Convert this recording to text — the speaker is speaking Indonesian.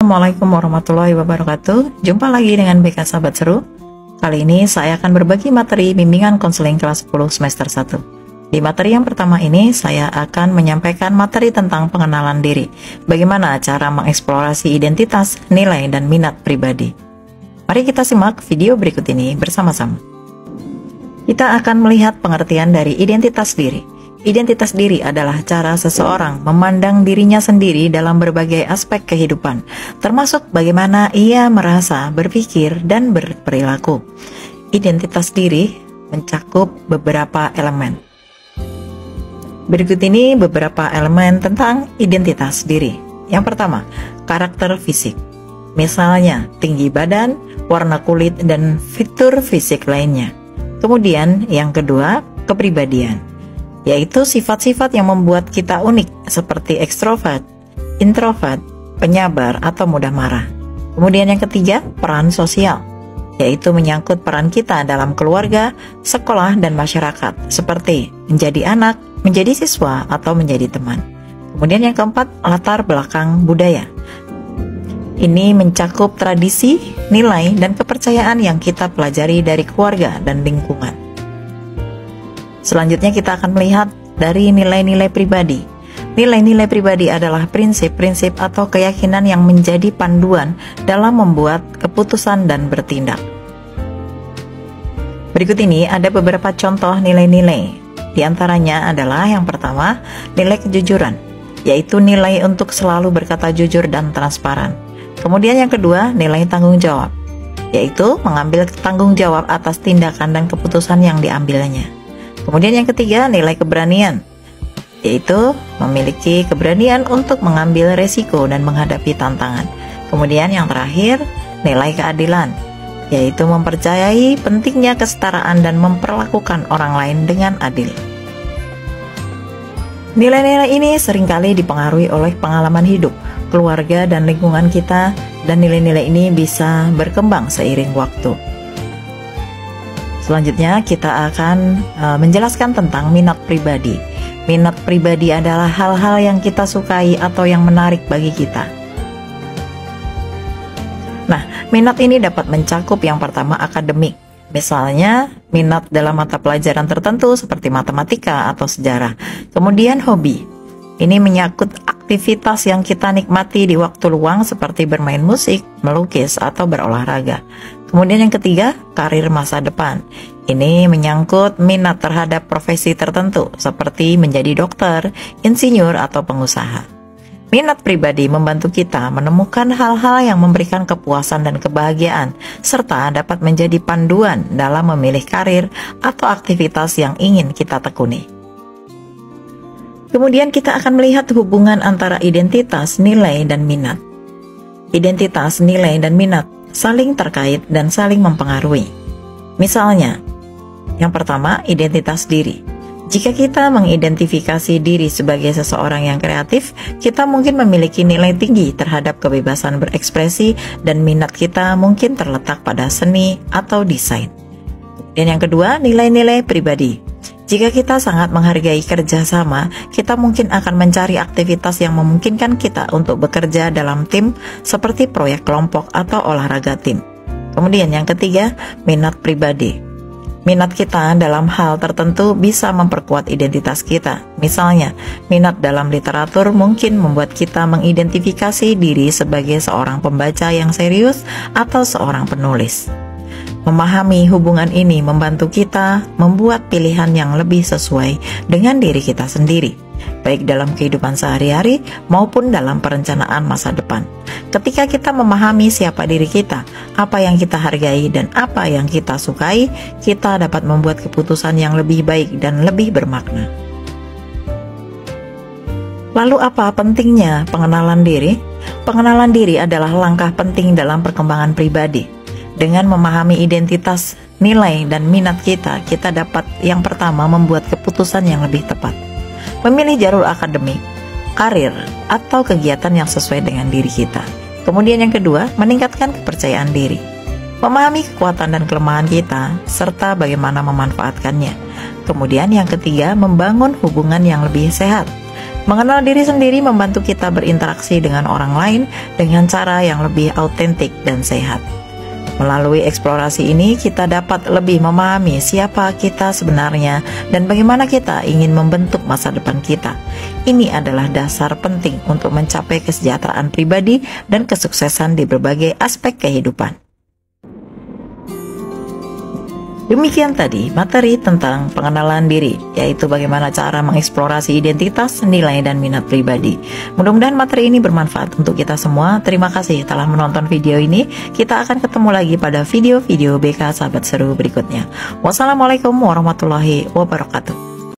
Assalamualaikum warahmatullahi wabarakatuh. Jumpa lagi dengan BK Sahabat Seru. Kali ini saya akan berbagi materi bimbingan konseling kelas 10 semester 1. Di materi yang pertama ini saya akan menyampaikan materi tentang pengenalan diri. Bagaimana cara mengeksplorasi identitas, nilai, dan minat pribadi. Mari kita simak video berikut ini bersama-sama. Kita akan melihat pengertian dari identitas diri. Identitas diri adalah cara seseorang memandang dirinya sendiri dalam berbagai aspek kehidupan, termasuk bagaimana ia merasa, berpikir, dan berperilaku. Identitas diri mencakup beberapa elemen. Berikut ini beberapa elemen tentang identitas diri. Yang pertama, karakter fisik. Misalnya, tinggi badan, warna kulit, dan fitur fisik lainnya. Kemudian, yang kedua, kepribadian, yaitu sifat-sifat yang membuat kita unik seperti ekstrovert, introvert, penyabar, atau mudah marah. Kemudian yang ketiga, peran sosial, yaitu menyangkut peran kita dalam keluarga, sekolah, dan masyarakat, seperti menjadi anak, menjadi siswa, atau menjadi teman. Kemudian yang keempat, latar belakang budaya. Ini mencakup tradisi, nilai, dan kepercayaan yang kita pelajari dari keluarga dan lingkungan. Selanjutnya kita akan melihat dari nilai-nilai pribadi. Nilai-nilai pribadi adalah prinsip-prinsip atau keyakinan yang menjadi panduan dalam membuat keputusan dan bertindak. Berikut ini ada beberapa contoh nilai-nilai. Di antaranya adalah yang pertama, nilai kejujuran, yaitu nilai untuk selalu berkata jujur dan transparan. Kemudian yang kedua, nilai tanggung jawab, yaitu mengambil tanggung jawab atas tindakan dan keputusan yang diambilnya. Kemudian yang ketiga, nilai keberanian, yaitu memiliki keberanian untuk mengambil resiko dan menghadapi tantangan. Kemudian yang terakhir, nilai keadilan, yaitu mempercayai pentingnya kesetaraan dan memperlakukan orang lain dengan adil. Nilai-nilai ini seringkali dipengaruhi oleh pengalaman hidup, keluarga, dan lingkungan kita, dan nilai-nilai ini bisa berkembang seiring waktu. Selanjutnya kita akan menjelaskan tentang minat pribadi. Minat pribadi adalah hal-hal yang kita sukai atau yang menarik bagi kita. Nah, minat ini dapat mencakup yang pertama akademik. Misalnya, minat dalam mata pelajaran tertentu seperti matematika atau sejarah. Kemudian hobi. Ini menyangkut aktivitas yang kita nikmati di waktu luang seperti bermain musik, melukis, atau berolahraga. Kemudian yang ketiga, karir masa depan. Ini menyangkut minat terhadap profesi tertentu seperti menjadi dokter, insinyur, atau pengusaha. Minat pribadi membantu kita menemukan hal-hal yang memberikan kepuasan dan kebahagiaan, serta dapat menjadi panduan dalam memilih karir atau aktivitas yang ingin kita tekuni. Kemudian kita akan melihat hubungan antara identitas, nilai, dan minat. Identitas, nilai, dan minat saling terkait dan saling mempengaruhi. Misalnya, yang pertama, identitas diri. Jika kita mengidentifikasi diri sebagai seseorang yang kreatif, kita mungkin memiliki nilai tinggi terhadap kebebasan berekspresi dan minat kita mungkin terletak pada seni atau desain. Dan yang kedua, nilai-nilai pribadi. Jika kita sangat menghargai kerjasama, kita mungkin akan mencari aktivitas yang memungkinkan kita untuk bekerja dalam tim seperti proyek kelompok atau olahraga tim. Kemudian yang ketiga, minat pribadi. Minat kita dalam hal tertentu bisa memperkuat identitas kita. Misalnya, minat dalam literatur mungkin membuat kita mengidentifikasi diri sebagai seorang pembaca yang serius atau seorang penulis. Memahami hubungan ini membantu kita membuat pilihan yang lebih sesuai dengan diri kita sendiri, baik dalam kehidupan sehari-hari maupun dalam perencanaan masa depan. Ketika kita memahami siapa diri kita, apa yang kita hargai, dan apa yang kita sukai, kita dapat membuat keputusan yang lebih baik dan lebih bermakna. Lalu apa pentingnya pengenalan diri? Pengenalan diri adalah langkah penting dalam perkembangan pribadi. Dengan memahami identitas, nilai, dan minat kita dapat yang pertama membuat keputusan yang lebih tepat. Memilih jalur akademik, karir, atau kegiatan yang sesuai dengan diri kita. Kemudian yang kedua, meningkatkan kepercayaan diri. Memahami kekuatan dan kelemahan kita, serta bagaimana memanfaatkannya. Kemudian yang ketiga, membangun hubungan yang lebih sehat. Mengenal diri sendiri membantu kita berinteraksi dengan orang lain dengan cara yang lebih autentik dan sehat. Melalui eksplorasi ini, kita dapat lebih memahami siapa kita sebenarnya dan bagaimana kita ingin membentuk masa depan kita. Ini adalah dasar penting untuk mencapai kesejahteraan pribadi dan kesuksesan di berbagai aspek kehidupan. Demikian tadi materi tentang pengenalan diri, yaitu bagaimana cara mengeksplorasi identitas, nilai, dan minat pribadi. Mudah-mudahan materi ini bermanfaat untuk kita semua. Terima kasih telah menonton video ini. Kita akan ketemu lagi pada video-video BK Sahabat Seru berikutnya. Wassalamualaikum warahmatullahi wabarakatuh.